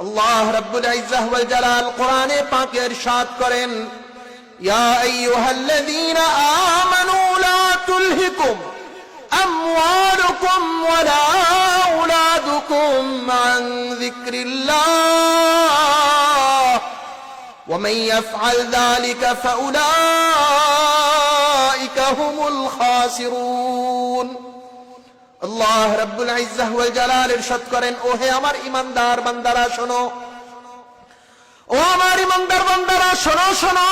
আল্লাহ রাব্বুল ইজ্জাহ ওয়াল জালাল কোরআনে পাকে ইরশাদ করেন, ইয়া আইয়ুহাল্লাযীনা আমানু লা তুলহিকুম আমওয়ালুকুম ওয়ালা আওলাদুকুম আন যিকরিল্লাহ ওয়া মান ইয়াফআল যালিকা ফাউলাইকা হুমুল খাসিরুন। আল্লাহ রাব্বুল ইজ্জাহ ওয়াল জালাল ইরশাদ করেন, ও হে আমার ঈমানদার বান্দারা শোনো, ও আমার ঈমানদার বান্দারা শোনো শোনো,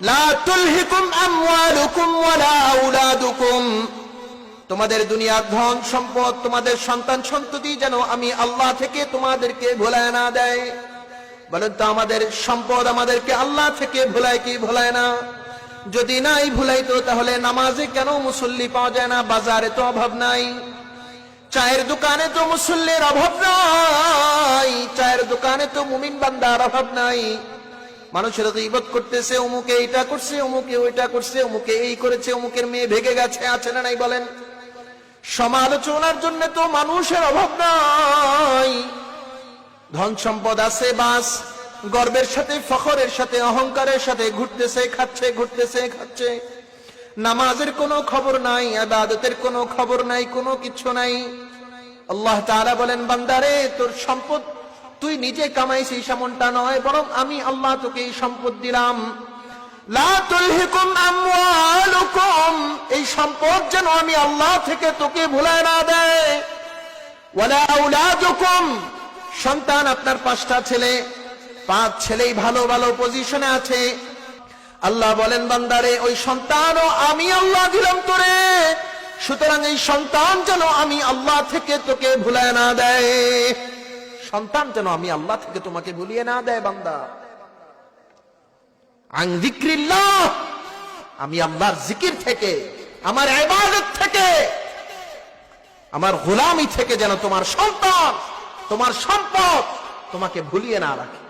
লা তুলহিকুম আমওয়ালুকুম ওয়ালা আওলাদুকুম, তোমাদের দুনিয়ার ধন সম্পদ, তোমাদের সন্তান সন্ততি যেন আমি আল্লাহ থেকে তোমাদেরকে ভুলায় না দেয়। বলেন তো আমাদের সম্পদ আমাদেরকে আল্লাহ থেকে ভুলায় কি ভুলায় না? যদি নাই ভুলাইতো তাহলে নামাজে কেন মুসল্লি পাওয়া যায় না? বাজারে তো অভাব নাই, চায়ের দোকানে তো মুসল্লির অভাব নাই, চায়ের দোকানে তো মুমিন বান্দার অভাব নাই। মানুষের গীবত করতেছে, অমুকে এইটা করছে, অমুকে ওইটা করছে, অমুকে এই করেছে, অমুকের মেয়ে ভেগে গেছে, আছে না নাই বলেন? সমালোচনার জন্য তো মানুষের অভাব নাই। ধন সম্পদ আছে, বাস গর্বের সাথে ফখরের সাথে অহংকারের সাথে ঘুরতেছে, খাচ্ছে, ঘুরতেছে, খাচ্ছে। নামাজের কোনো খবর নাই, ইবাদতের কোনো খবর নাই, কোনো কিছু নাই। আল্লাহ তাআলা বলেন, বান্দারে তোর সম্পদ তুই নিজে কামাইছিস এমনটা নয়, বরং আমি আল্লাহ তোকে এই সম্পদ দিলাম। লা তুলহিকুম আমওয়ালুকুম, এই সম্পদ যেন আমি আল্লাহ থেকে তোকে ভুলায় না দেয়। ওয়ালা আওলাদুকুম, সন্তান আপনার 5টা ছেলে, 5 ছেলেই ভালো ভালো পজিশনে আছে। আল্লাহ বলেন, বান্দারে ওই সন্তানও আমি আল্লাহ দিলাম তোরে, সুতরাং এই সন্তান যেন আমি আল্লাহ থেকে তোকে ভুলায় না দেয়। সন্তান যেন আমি আল্লাহ থেকে তোমাকে ভুলিয়ে না দেয়। বান্দা আন যিকরিল্লাহ, আমি আল্লাহর জিকির থেকে, আমার ইবাদত থেকে, আমার গোলামি থেকে যেন তোমার সন্তান, তোমার সম্পদ তোমাকে ভুলিয়ে না রাখে।